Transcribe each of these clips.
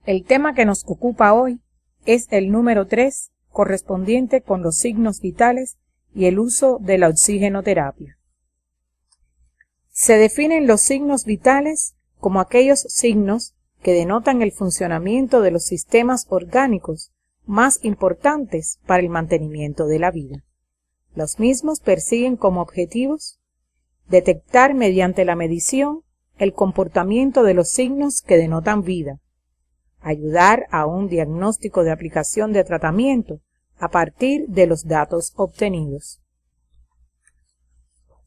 El tema que nos ocupa hoy es el número 3, correspondiente con los signos vitales y el uso de la oxigenoterapia. Se definen los signos vitales como aquellos signos que denotan el funcionamiento de los sistemas orgánicos más importantes para el mantenimiento de la vida. Los mismos persiguen como objetivos detectar mediante la medición el comportamiento de los signos que denotan vida, ayudar a un diagnóstico de aplicación de tratamiento a partir de los datos obtenidos.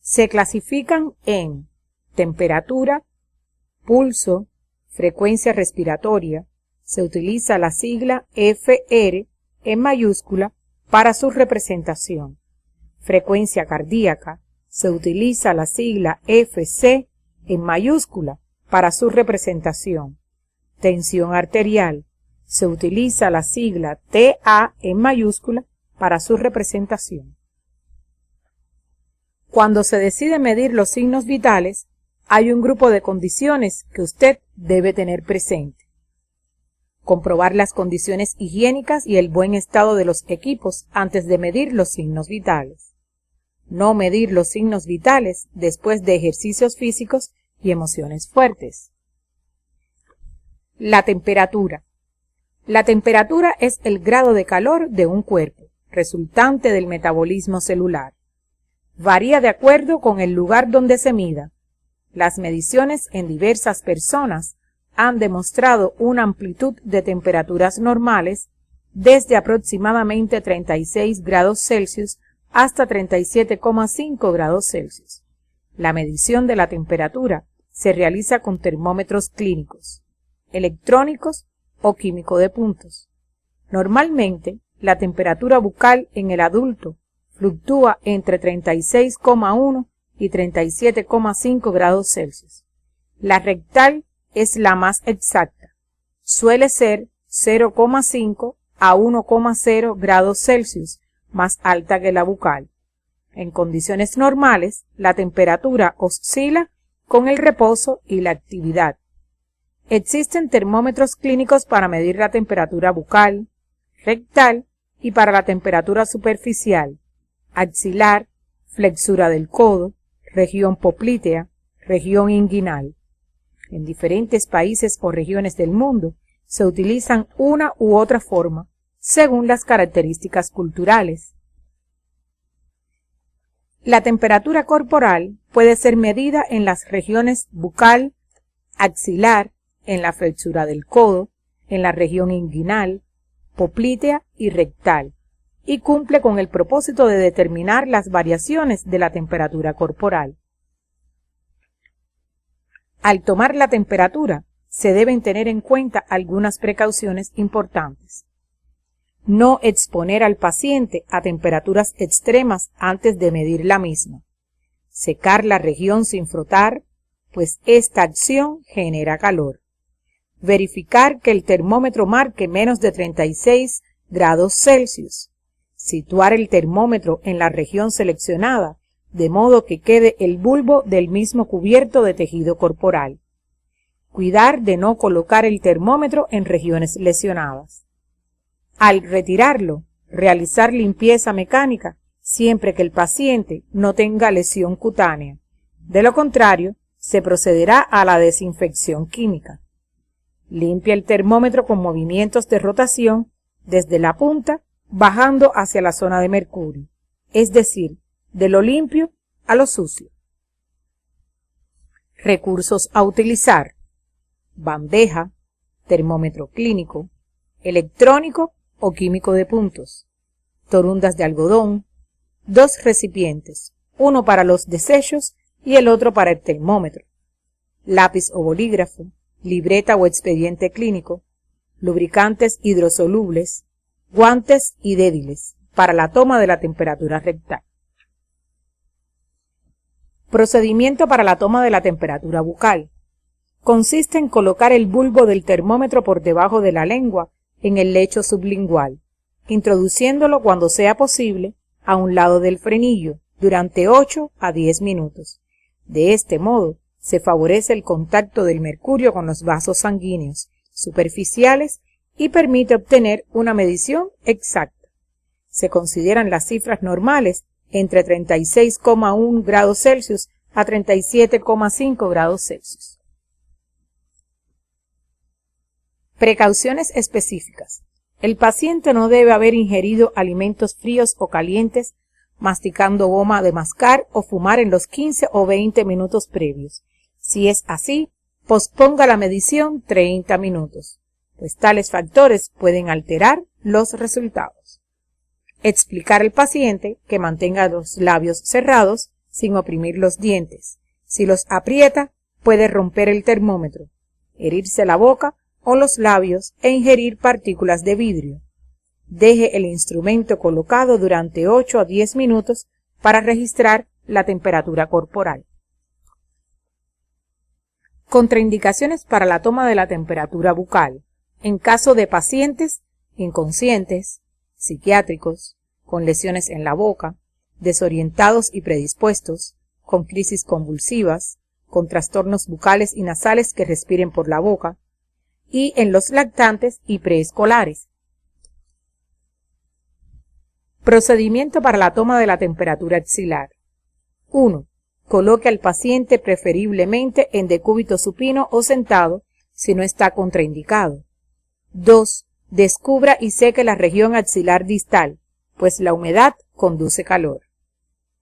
Se clasifican en temperatura, pulso, frecuencia respiratoria. Se utiliza la sigla FR en mayúscula para su representación. Frecuencia cardíaca. Se utiliza la sigla FC en mayúscula para su representación. Tensión arterial. Se utiliza la sigla TA en mayúscula para su representación. Cuando se decide medir los signos vitales, hay un grupo de condiciones que usted debe tener presente. Comprobar las condiciones higiénicas y el buen estado de los equipos antes de medir los signos vitales. No medir los signos vitales después de ejercicios físicos y emociones fuertes. La temperatura. La temperatura es el grado de calor de un cuerpo, resultante del metabolismo celular. Varía de acuerdo con el lugar donde se mida. Las mediciones en diversas personas han demostrado una amplitud de temperaturas normales desde aproximadamente 36 grados Celsius hasta 37,5 grados Celsius. La medición de la temperatura se realiza con termómetros clínicos, electrónicos o químico de puntos. Normalmente, la temperatura bucal en el adulto fluctúa entre 36,1 y 37,5 grados Celsius. La rectal es la más exacta. Suele ser 0,5 a 1,0 grados Celsius más alta que la bucal. En condiciones normales, la temperatura oscila con el reposo y la actividad. Existen termómetros clínicos para medir la temperatura bucal, rectal y para la temperatura superficial, axilar, flexura del codo, región poplítea, región inguinal. En diferentes países o regiones del mundo se utilizan una u otra forma, según las características culturales. La temperatura corporal puede ser medida en las regiones bucal, axilar, en la flexura del codo, en la región inguinal, poplítea y rectal, y cumple con el propósito de determinar las variaciones de la temperatura corporal. Al tomar la temperatura, se deben tener en cuenta algunas precauciones importantes. No exponer al paciente a temperaturas extremas antes de medir la misma. Secar la región sin frotar, pues esta acción genera calor. Verificar que el termómetro marque menos de 36 grados Celsius. Situar el termómetro en la región seleccionada, de modo que quede el bulbo del mismo cubierto de tejido corporal. Cuidar de no colocar el termómetro en regiones lesionadas. Al retirarlo, realizar limpieza mecánica siempre que el paciente no tenga lesión cutánea. De lo contrario, se procederá a la desinfección química. Limpia el termómetro con movimientos de rotación desde la punta bajando hacia la zona de mercurio, es decir, de lo limpio a lo sucio. Recursos a utilizar: bandeja, termómetro clínico, electrónico o químico de puntos, torundas de algodón, 2 recipientes, uno para los desechos y el otro para el termómetro, lápiz o bolígrafo, libreta o expediente clínico, lubricantes hidrosolubles, guantes y dédiles para la toma de la temperatura rectal. Procedimiento para la toma de la temperatura bucal. Consiste en colocar el bulbo del termómetro por debajo de la lengua en el lecho sublingual, introduciéndolo cuando sea posible a un lado del frenillo durante 8 a 10 minutos. De este modo, se favorece el contacto del mercurio con los vasos sanguíneos, superficiales y permite obtener una medición exacta. Se consideran las cifras normales entre 36,1 grados Celsius a 37,5 grados Celsius. Precauciones específicas. El paciente no debe haber ingerido alimentos fríos o calientes, masticando goma de mascar o fumar en los 15 o 20 minutos previos. Si es así, posponga la medición 30 minutos, pues tales factores pueden alterar los resultados. Explicar al paciente que mantenga los labios cerrados sin oprimir los dientes. Si los aprieta, puede romper el termómetro, herirse la boca o los labios e ingerir partículas de vidrio. Deje el instrumento colocado durante 8 a 10 minutos para registrar la temperatura corporal. Contraindicaciones para la toma de la temperatura bucal. En caso de pacientes inconscientes, psiquiátricos, con lesiones en la boca, desorientados y predispuestos, con crisis convulsivas, con trastornos bucales y nasales que respiren por la boca, y en los lactantes y preescolares. Procedimiento para la toma de la temperatura axilar. 1. Coloque al paciente preferiblemente en decúbito supino o sentado si no está contraindicado. 2. Descubra y seque la región axilar distal, pues la humedad conduce calor.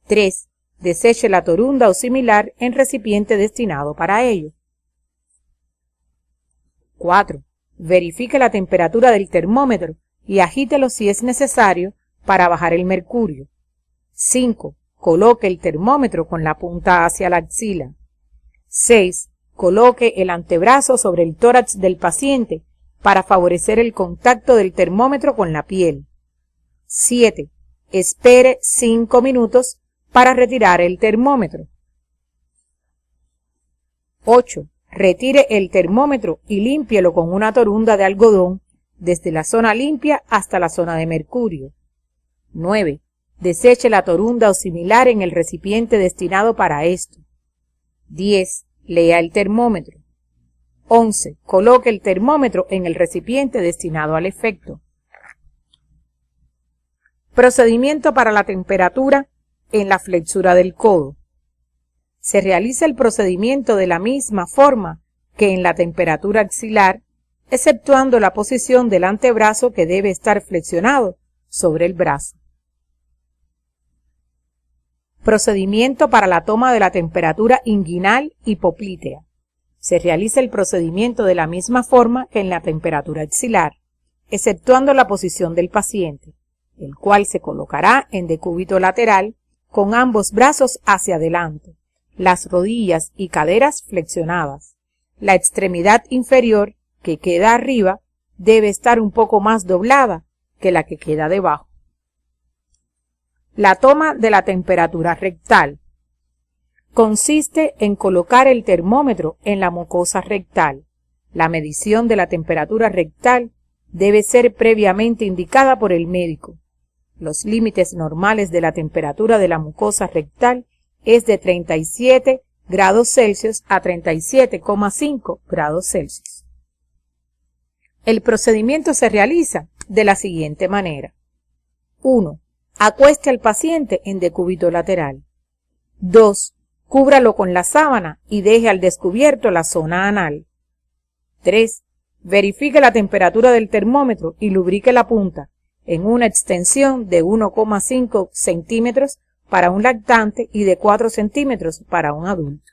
3. Deseche la torunda o similar en recipiente destinado para ello. 4. Verifique la temperatura del termómetro y agítelo si es necesario para bajar el mercurio. 5. Coloque el termómetro con la punta hacia la axila. 6. Coloque el antebrazo sobre el tórax del paciente para favorecer el contacto del termómetro con la piel. 7. Espere 5 minutos para retirar el termómetro. 8. Retire el termómetro y límpielo con una torunda de algodón desde la zona limpia hasta la zona de mercurio. 9. Deseche la torunda o similar en el recipiente destinado para esto. 10. Lea el termómetro. 11. Coloque el termómetro en el recipiente destinado al efecto. Procedimiento para la temperatura en la flexura del codo. Se realiza el procedimiento de la misma forma que en la temperatura axilar, exceptuando la posición del antebrazo que debe estar flexionado sobre el brazo. Procedimiento para la toma de la temperatura inguinal y poplítea. Se realiza el procedimiento de la misma forma que en la temperatura axilar, exceptuando la posición del paciente, el cual se colocará en decúbito lateral con ambos brazos hacia adelante, las rodillas y caderas flexionadas. La extremidad inferior, que queda arriba, debe estar un poco más doblada que la que queda debajo. La toma de la temperatura rectal. Consiste en colocar el termómetro en la mucosa rectal. La medición de la temperatura rectal debe ser previamente indicada por el médico. Los límites normales de la temperatura de la mucosa rectal es de 37 grados Celsius a 37,5 grados Celsius. El procedimiento se realiza de la siguiente manera. 1. Acueste al paciente en decúbito lateral. 2. Cúbralo con la sábana y deje al descubierto la zona anal. 3. Verifique la temperatura del termómetro y lubrique la punta en una extensión de 1,5 centímetros para un lactante y de 4 centímetros para un adulto.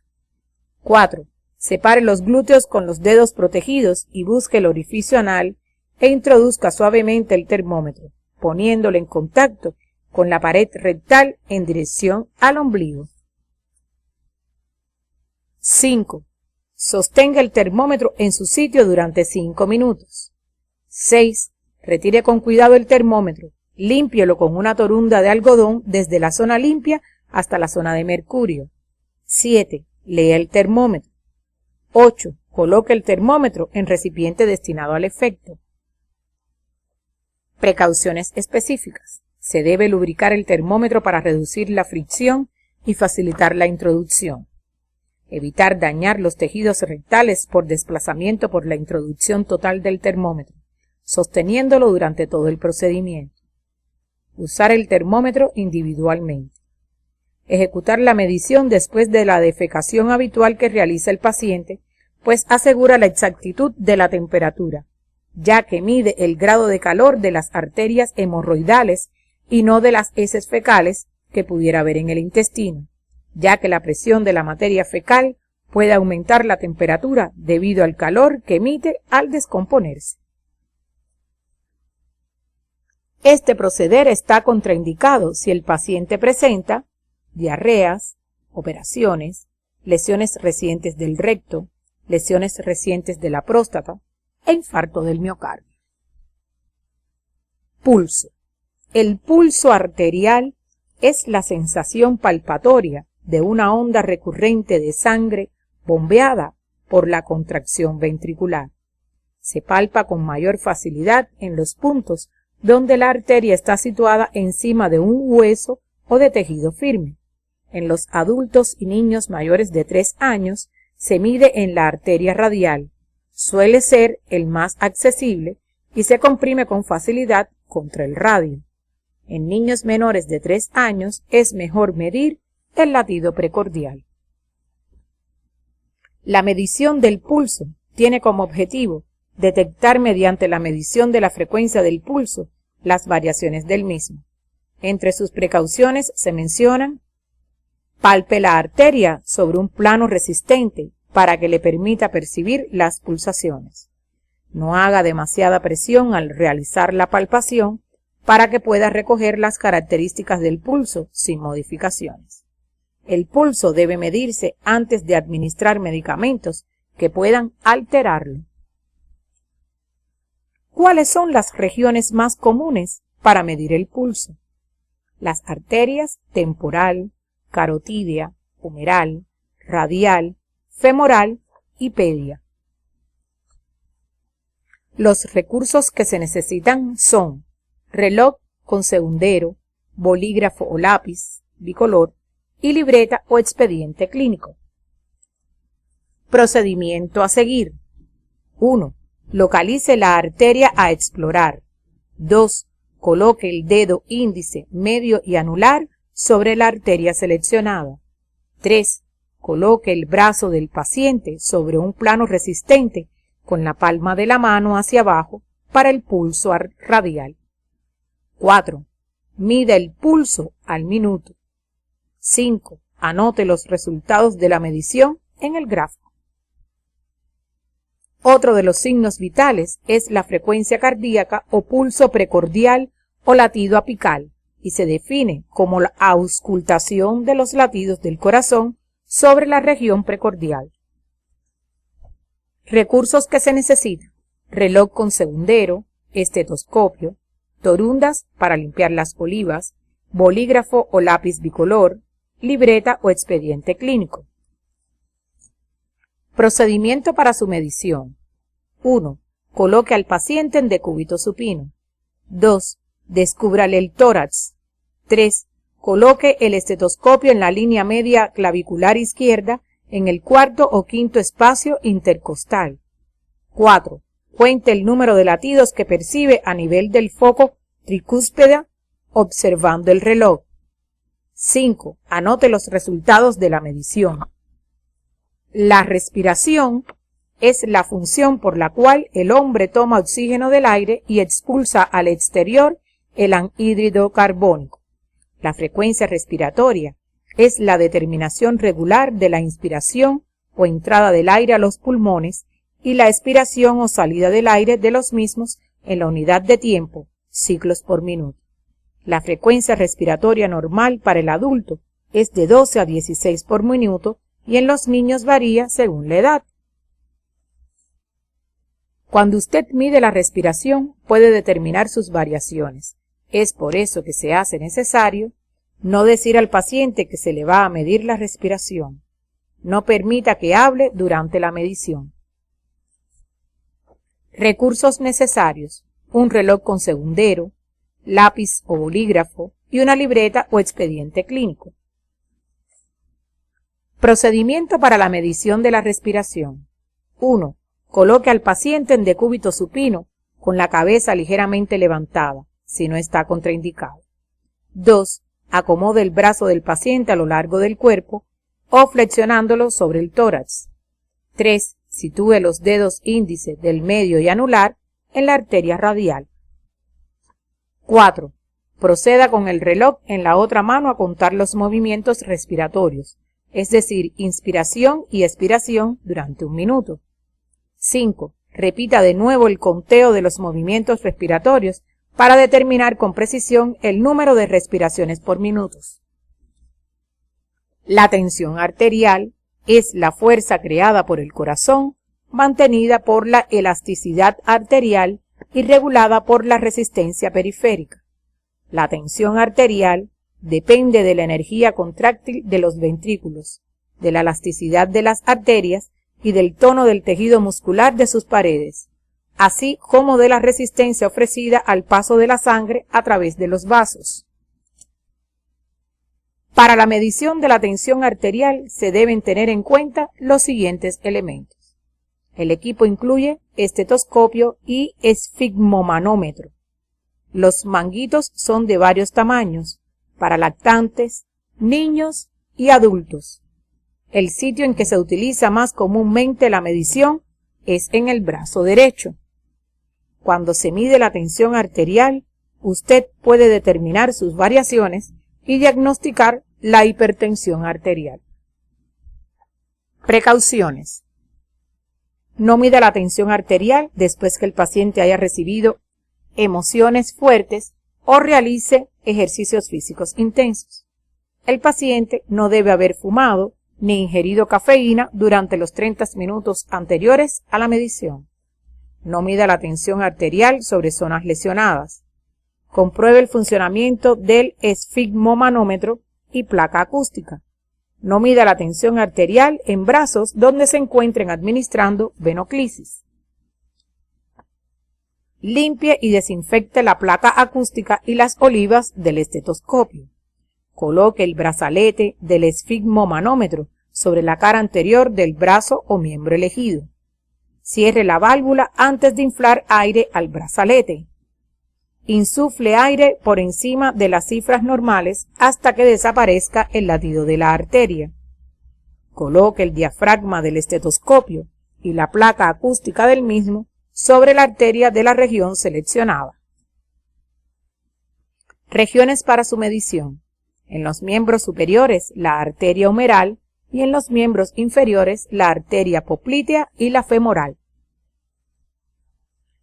4. Separe los glúteos con los dedos protegidos y busque el orificio anal e introduzca suavemente el termómetro, poniéndolo en contacto con la pared rectal en dirección al ombligo. 5. Sostenga el termómetro en su sitio durante 5 minutos. 6. Retire con cuidado el termómetro, límpielo con una torunda de algodón desde la zona limpia hasta la zona de mercurio. 7. Lea el termómetro. 8. Coloque el termómetro en recipiente destinado al efecto. Precauciones específicas. Se debe lubricar el termómetro para reducir la fricción y facilitar la introducción. Evitar dañar los tejidos rectales por desplazamiento por la introducción total del termómetro, sosteniéndolo durante todo el procedimiento. Usar el termómetro individualmente. Ejecutar la medición después de la defecación habitual que realiza el paciente, pues asegura la exactitud de la temperatura, ya que mide el grado de calor de las arterias hemorroidales y no de las heces fecales que pudiera haber en el intestino, ya que la presión de la materia fecal puede aumentar la temperatura debido al calor que emite al descomponerse. Este proceder está contraindicado si el paciente presenta diarreas, operaciones, lesiones recientes del recto, lesiones recientes de la próstata e infarto del miocardio. Pulso. El pulso arterial es la sensación palpatoria de una onda recurrente de sangre bombeada por la contracción ventricular. Se palpa con mayor facilidad en los puntos donde la arteria está situada encima de un hueso o de tejido firme. En los adultos y niños mayores de 3 años se mide en la arteria radial. Suele ser el más accesible y se comprime con facilidad contra el radio. En niños menores de 3 años es mejor medir el latido precordial. La medición del pulso tiene como objetivo detectar mediante la medición de la frecuencia del pulso las variaciones del mismo. Entre sus precauciones se mencionan: palpe la arteria sobre un plano resistente para que le permita percibir las pulsaciones. No haga demasiada presión al realizar la palpación para que pueda recoger las características del pulso sin modificaciones. El pulso debe medirse antes de administrar medicamentos que puedan alterarlo. ¿Cuáles son las regiones más comunes para medir el pulso? Las arterias temporal, carotídea, humeral, radial, femoral y pedia. Los recursos que se necesitan son reloj con segundero, bolígrafo o lápiz bicolor y libreta o expediente clínico. Procedimiento a seguir. 1. Localice la arteria a explorar. 2. Coloque el dedo índice, medio y anular sobre la arteria seleccionada. 3. Coloque el brazo del paciente sobre un plano resistente con la palma de la mano hacia abajo para el pulso radial. 4. Mida el pulso al minuto. 5. Anote los resultados de la medición en el gráfico. Otro de los signos vitales es la frecuencia cardíaca o pulso precordial o latido apical, y se define como la auscultación de los latidos del corazón sobre la región precordial. Recursos que se necesitan: reloj con segundero, estetoscopio, torundas para limpiar las olivas, bolígrafo o lápiz bicolor, libreta o expediente clínico. Procedimiento para su medición. 1. Coloque al paciente en decúbito supino. 2. Descúbrale el tórax. 3. Coloque el estetoscopio en la línea media clavicular izquierda en el cuarto o quinto espacio intercostal. 4. Cuente el número de latidos que percibe a nivel del foco tricúspide observando el reloj. 5. Anote los resultados de la medición. La respiración es la función por la cual el hombre toma oxígeno del aire y expulsa al exterior el anhídrido carbónico. La frecuencia respiratoria es la determinación regular de la inspiración o entrada del aire a los pulmones y la expiración o salida del aire de los mismos en la unidad de tiempo, ciclos por minuto. La frecuencia respiratoria normal para el adulto es de 12 a 16 por minuto y en los niños varía según la edad. Cuando usted mide la respiración, puede determinar sus variaciones. Es por eso que se hace necesario no decir al paciente que se le va a medir la respiración. No permita que hable durante la medición. Recursos necesarios: un reloj con segundero, lápiz o bolígrafo y una libreta o expediente clínico. Procedimiento para la medición de la respiración. 1. Coloque al paciente en decúbito supino con la cabeza ligeramente levantada, si no está contraindicado. 2. Acomode el brazo del paciente a lo largo del cuerpo o flexionándolo sobre el tórax. 3. Sitúe los dedos índice del medio y anular en la arteria radial. 4. Proceda con el reloj en la otra mano a contar los movimientos respiratorios, es decir, inspiración y expiración durante 1 minuto. 5. Repita de nuevo el conteo de los movimientos respiratorios para determinar con precisión el número de respiraciones por minuto. La tensión arterial es la fuerza creada por el corazón, mantenida por la elasticidad arterial y regulada por la resistencia periférica. La tensión arterial depende de la energía contráctil de los ventrículos, de la elasticidad de las arterias y del tono del tejido muscular de sus paredes, así como de la resistencia ofrecida al paso de la sangre a través de los vasos. Para la medición de la tensión arterial se deben tener en cuenta los siguientes elementos. El equipo incluye estetoscopio y esfigmomanómetro. Los manguitos son de varios tamaños, para lactantes, niños y adultos. El sitio en que se utiliza más comúnmente la medición es en el brazo derecho. Cuando se mide la tensión arterial, usted puede determinar sus variaciones y diagnosticar la hipertensión arterial. Precauciones. No mida la tensión arterial después que el paciente haya recibido emociones fuertes o realice ejercicios físicos intensos. El paciente no debe haber fumado ni ingerido cafeína durante los 30 minutos anteriores a la medición. No mida la tensión arterial sobre zonas lesionadas. Compruebe el funcionamiento del esfigmomanómetro y placa acústica. No mida la tensión arterial en brazos donde se encuentren administrando venoclisis. Limpie y desinfecte la placa acústica y las olivas del estetoscopio. Coloque el brazalete del esfigmomanómetro sobre la cara anterior del brazo o miembro elegido. Cierre la válvula antes de inflar aire al brazalete. Insufle aire por encima de las cifras normales hasta que desaparezca el latido de la arteria. Coloque el diafragma del estetoscopio y la placa acústica del mismo sobre la arteria de la región seleccionada. Regiones para su medición. En los miembros superiores, la arteria humeral, y en los miembros inferiores, la arteria poplitea y la femoral.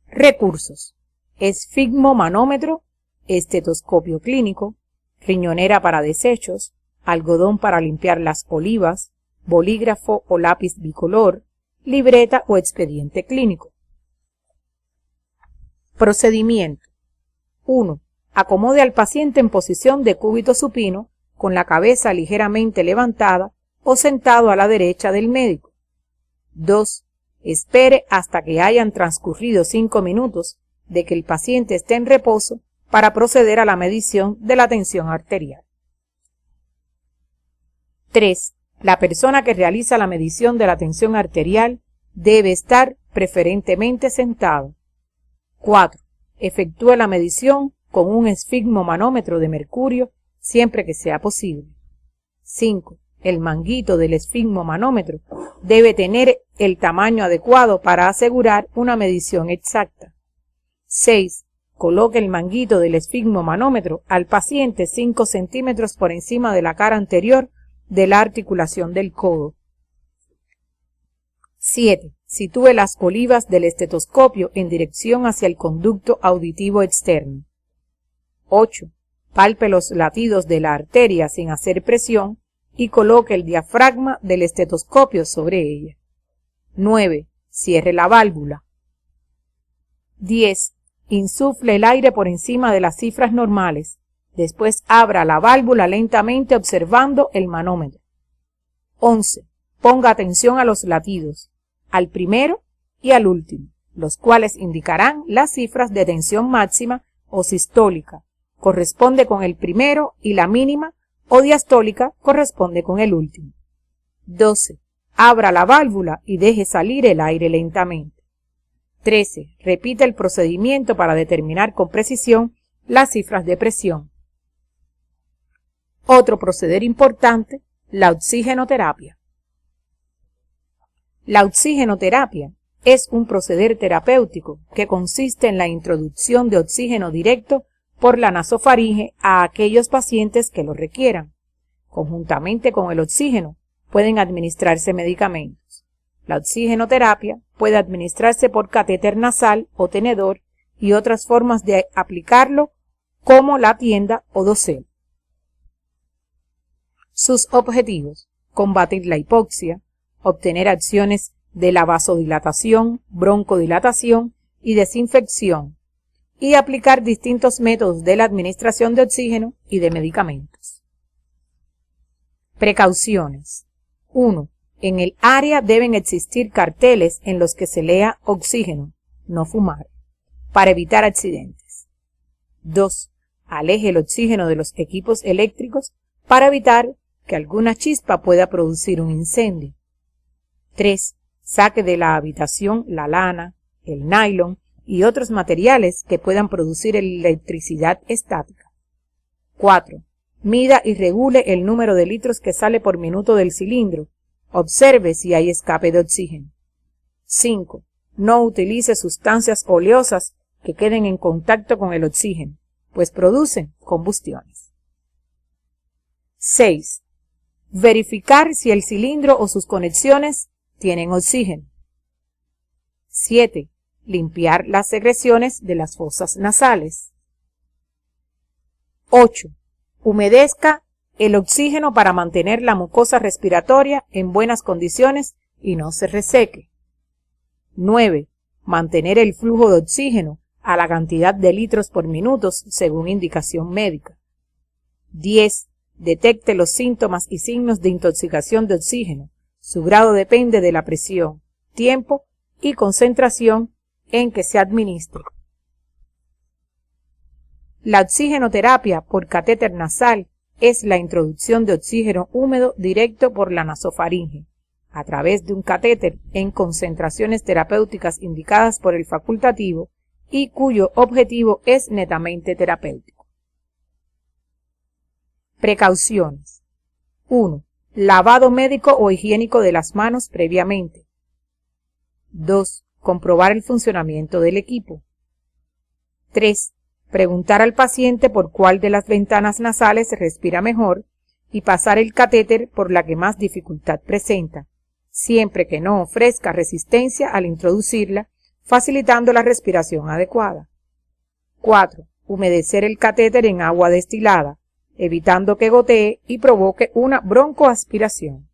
Recursos. Esfigmomanómetro, estetoscopio clínico, riñonera para desechos, algodón para limpiar las olivas, bolígrafo o lápiz bicolor, libreta o expediente clínico. Procedimiento. 1. Acomode al paciente en posición de cúbito supino con la cabeza ligeramente levantada o sentado a la derecha del médico. 2. Espere hasta que hayan transcurrido 5 minutos de que el paciente esté en reposo para proceder a la medición de la tensión arterial. 3. La persona que realiza la medición de la tensión arterial debe estar preferentemente sentado. 4. Efectúe la medición con un esfigmomanómetro de mercurio siempre que sea posible. 5. El manguito del esfigmomanómetro debe tener el tamaño adecuado para asegurar una medición exacta. 6. Coloque el manguito del esfigmomanómetro al paciente 5 centímetros por encima de la cara anterior de la articulación del codo. 7. Sitúe las olivas del estetoscopio en dirección hacia el conducto auditivo externo. 8. Palpe los latidos de la arteria sin hacer presión y coloque el diafragma del estetoscopio sobre ella. 9. Cierre la válvula. 10. Insufle el aire por encima de las cifras normales. Después abra la válvula lentamente observando el manómetro. 11. Ponga atención a los latidos, al primero y al último, los cuales indicarán las cifras de tensión máxima o sistólica, corresponde con el primero, y la mínima o diastólica corresponde con el último. 12. Abra la válvula y deje salir el aire lentamente. 13. Repite el procedimiento para determinar con precisión las cifras de presión. Otro proceder importante, la oxigenoterapia. La oxigenoterapia es un proceder terapéutico que consiste en la introducción de oxígeno directo por la nasofaringe a aquellos pacientes que lo requieran. Conjuntamente con el oxígeno pueden administrarse medicamentos. La oxigenoterapia puede administrarse por catéter nasal o tenedor y otras formas de aplicarlo como la tienda o dosel. Sus objetivos: combatir la hipoxia, obtener acciones de la vasodilatación, broncodilatación y desinfección, y aplicar distintos métodos de la administración de oxígeno y de medicamentos. Precauciones. 1. En el área deben existir carteles en los que se lea oxígeno, no fumar, para evitar accidentes. 2. Aleje el oxígeno de los equipos eléctricos para evitar que alguna chispa pueda producir un incendio. 3. Saque de la habitación la lana, el nylon y otros materiales que puedan producir electricidad estática. 4. Mida y regule el número de litros que sale por minuto del cilindro. Observe si hay escape de oxígeno. 5. No utilice sustancias oleosas que queden en contacto con el oxígeno, pues producen combustiones. 6. Verificar si el cilindro o sus conexiones tienen oxígeno. 7. Limpiar las secreciones de las fosas nasales. 8. Humedezca el oxígeno para mantener la mucosa respiratoria en buenas condiciones y no se reseque. 9. Mantener el flujo de oxígeno a la cantidad de litros por minuto según indicación médica. 10. Detecte los síntomas y signos de intoxicación de oxígeno. Su grado depende de la presión, tiempo y concentración en que se administre. La oxigenoterapia por catéter nasal es la introducción de oxígeno húmedo directo por la nasofaringe, a través de un catéter en concentraciones terapéuticas indicadas por el facultativo y cuyo objetivo es netamente terapéutico. Precauciones. 1. Lavado médico o higiénico de las manos previamente. 2. Comprobar el funcionamiento del equipo. 3. Preguntar al paciente por cuál de las ventanas nasales se respira mejor y pasar el catéter por la que más dificultad presenta, siempre que no ofrezca resistencia al introducirla, facilitando la respiración adecuada. 4. Humedecer el catéter en agua destilada, evitando que gotee y provoque una broncoaspiración.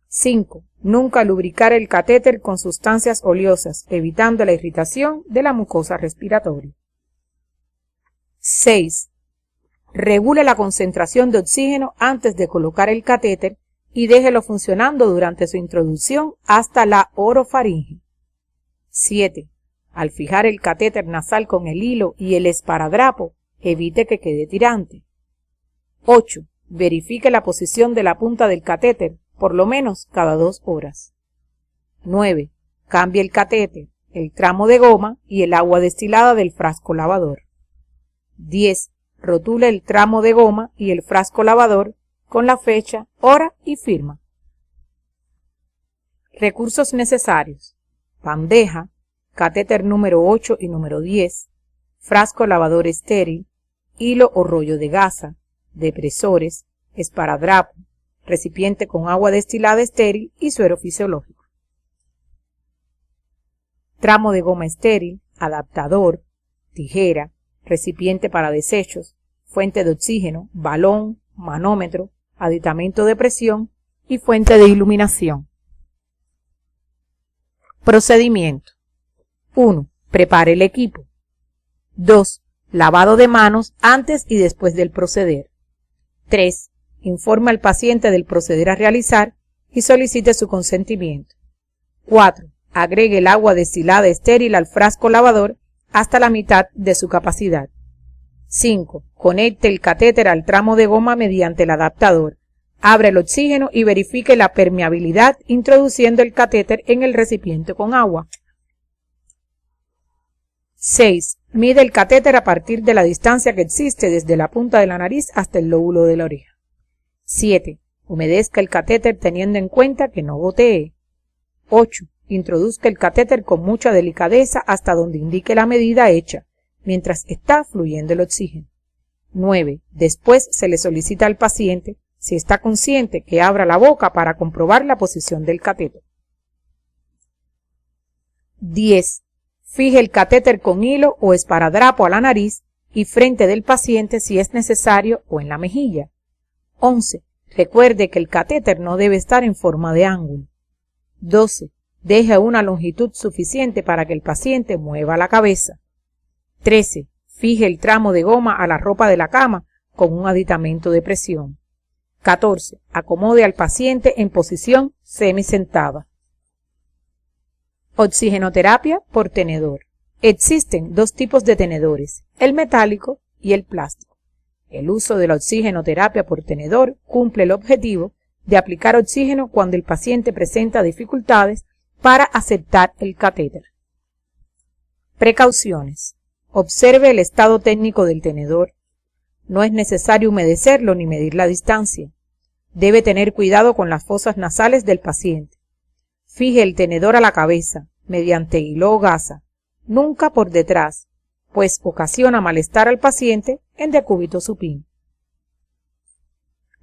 5. Nunca lubricar el catéter con sustancias oleosas, evitando la irritación de la mucosa respiratoria. 6. Regule la concentración de oxígeno antes de colocar el catéter y déjelo funcionando durante su introducción hasta la orofaringe. 7. Al fijar el catéter nasal con el hilo y el esparadrapo, evite que quede tirante. 8. Verifique la posición de la punta del catéter por lo menos cada 2 horas. 9. Cambie el catéter, el tramo de goma y el agua destilada del frasco lavador. 10. Rotule el tramo de goma y el frasco lavador con la fecha, hora y firma. Recursos necesarios: bandeja, catéter número 8 y número 10, frasco lavador estéril, hilo o rollo de gasa, depresores, esparadrapo, recipiente con agua destilada estéril y suero fisiológico. Tramo de goma estéril, adaptador, tijera, recipiente para desechos, fuente de oxígeno, balón, manómetro, aditamento de presión y fuente de iluminación. Procedimiento: 1. Prepare el equipo. 2. Lavado de manos antes y después del proceder. 3. Informe al paciente del proceder a realizar y solicite su consentimiento. 4. Agregue el agua destilada estéril al frasco lavador hasta la mitad de su capacidad. 5. Conecte el catéter al tramo de goma mediante el adaptador, Abre el oxígeno y verifique la permeabilidad introduciendo el catéter en el recipiente con agua. 6. Mide el catéter a partir de la distancia que existe desde la punta de la nariz hasta el lóbulo de la oreja. 7. Humedezca el catéter teniendo en cuenta que no gotee. 8. Introduzca el catéter con mucha delicadeza hasta donde indique la medida hecha, mientras está fluyendo el oxígeno. 9. Después se le solicita al paciente, si está consciente, que abra la boca para comprobar la posición del catéter. 10. Fije el catéter con hilo o esparadrapo a la nariz y frente del paciente si es necesario o en la mejilla. 11. Recuerde que el catéter no debe estar en forma de ángulo. 12. Deje una longitud suficiente para que el paciente mueva la cabeza. 13. Fije el tramo de goma a la ropa de la cama con un aditamento de presión. 14. Acomode al paciente en posición semisentada. Oxigenoterapia por tenedor. Existen dos tipos de tenedores, el metálico y el plástico. El uso de la oxigenoterapia por tenedor cumple el objetivo de aplicar oxígeno cuando el paciente presenta dificultades para aceptar el catéter. Precauciones. Observe el estado técnico del tenedor. No es necesario humedecerlo ni medir la distancia. Debe tener cuidado con las fosas nasales del paciente. Fije el tenedor a la cabeza, mediante hilo o gasa, nunca por detrás, pues ocasiona malestar al paciente en decúbito supino.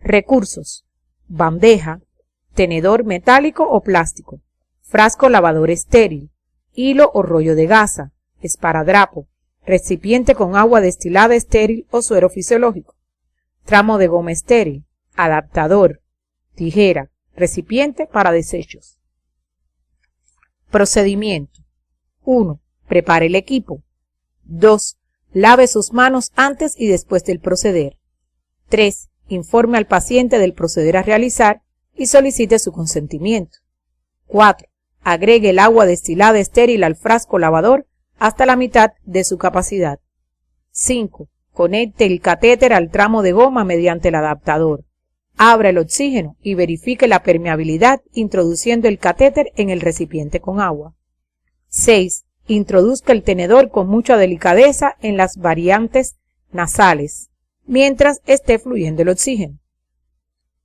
Recursos. Bandeja, tenedor metálico o plástico, frasco lavador estéril, hilo o rollo de gasa, esparadrapo, recipiente con agua destilada estéril o suero fisiológico, tramo de goma estéril, adaptador, tijera, recipiente para desechos. Procedimiento. 1. Prepare el equipo. 2. Lave sus manos antes y después del proceder. 3. Informe al paciente del proceder a realizar y solicite su consentimiento. 4. Agregue el agua destilada estéril al frasco lavador hasta la mitad de su capacidad. 5. Conecte el catéter al tramo de goma mediante el adaptador. Abra el oxígeno y verifique la permeabilidad introduciendo el catéter en el recipiente con agua. 6. Introduzca el tenedor con mucha delicadeza en las variantes nasales, mientras esté fluyendo el oxígeno.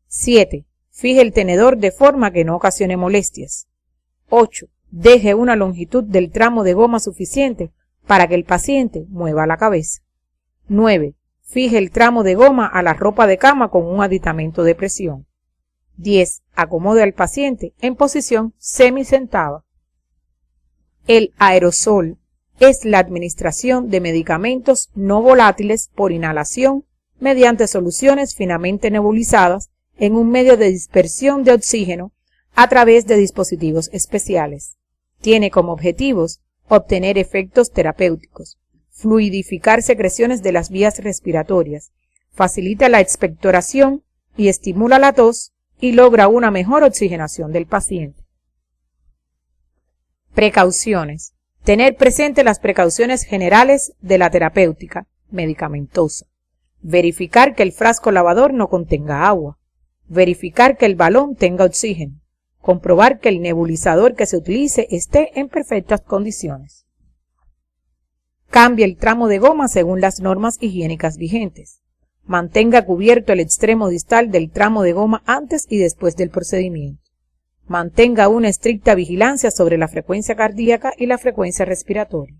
7. Fije el tenedor de forma que no ocasione molestias. 8. Deje una longitud del tramo de goma suficiente para que el paciente mueva la cabeza. 9. Fije el tramo de goma a la ropa de cama con un aditamento de presión. 10. Acomode al paciente en posición semisentada. El aerosol es la administración de medicamentos no volátiles por inhalación mediante soluciones finamente nebulizadas en un medio de dispersión de oxígeno a través de dispositivos especiales. Tiene como objetivos obtener efectos terapéuticos, fluidificar secreciones de las vías respiratorias, facilita la expectoración y estimula la tos y logra una mejor oxigenación del paciente. Precauciones. Tener presente las precauciones generales de la terapéutica medicamentosa. Verificar que el frasco lavador no contenga agua. Verificar que el balón tenga oxígeno. Comprobar que el nebulizador que se utilice esté en perfectas condiciones. Cambie el tramo de goma según las normas higiénicas vigentes. Mantenga cubierto el extremo distal del tramo de goma antes y después del procedimiento. Mantenga una estricta vigilancia sobre la frecuencia cardíaca y la frecuencia respiratoria.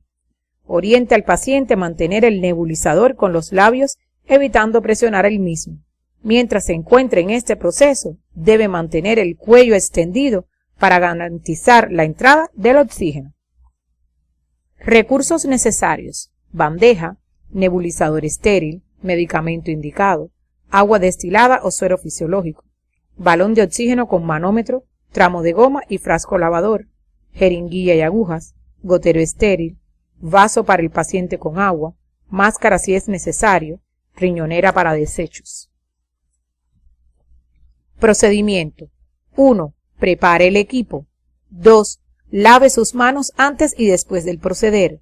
Oriente al paciente a mantener el nebulizador con los labios, evitando presionar el mismo. Mientras se encuentre en este proceso, debe mantener el cuello extendido para garantizar la entrada del oxígeno. Recursos necesarios: bandeja, nebulizador estéril, medicamento indicado, agua destilada o suero fisiológico, balón de oxígeno con manómetro, tramo de goma y frasco lavador, jeringuilla y agujas, gotero estéril, vaso para el paciente con agua, máscara si es necesario, riñonera para desechos. Procedimiento. 1. Prepare el equipo. 2. Lave sus manos antes y después del proceder.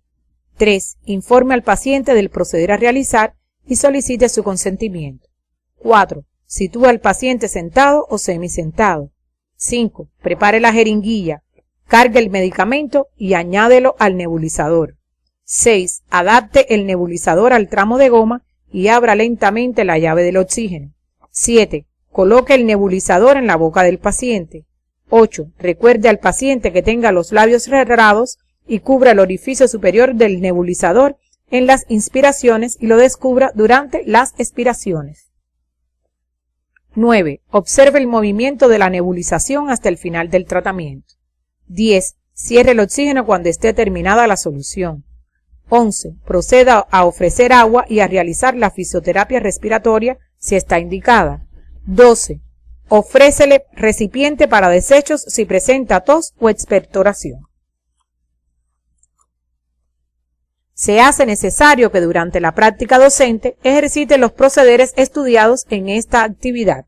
3. Informe al paciente del proceder a realizar y solicite su consentimiento. 4. Sitúa al paciente sentado o semisentado. 5. Prepare la jeringuilla. Cargue el medicamento y añádelo al nebulizador. 6. Adapte el nebulizador al tramo de goma y abra lentamente la llave del oxígeno. 7. Coloque el nebulizador en la boca del paciente. 8. Recuerde al paciente que tenga los labios cerrados y cubra el orificio superior del nebulizador en las inspiraciones y lo descubra durante las expiraciones. 9. Observe el movimiento de la nebulización hasta el final del tratamiento. 10. Cierre el oxígeno cuando esté terminada la solución. 11. Proceda a ofrecer agua y a realizar la fisioterapia respiratoria si está indicada. 12. Ofrécele recipiente para desechos si presenta tos o expectoración. Se hace necesario que durante la práctica docente ejercite los procederes estudiados en esta actividad.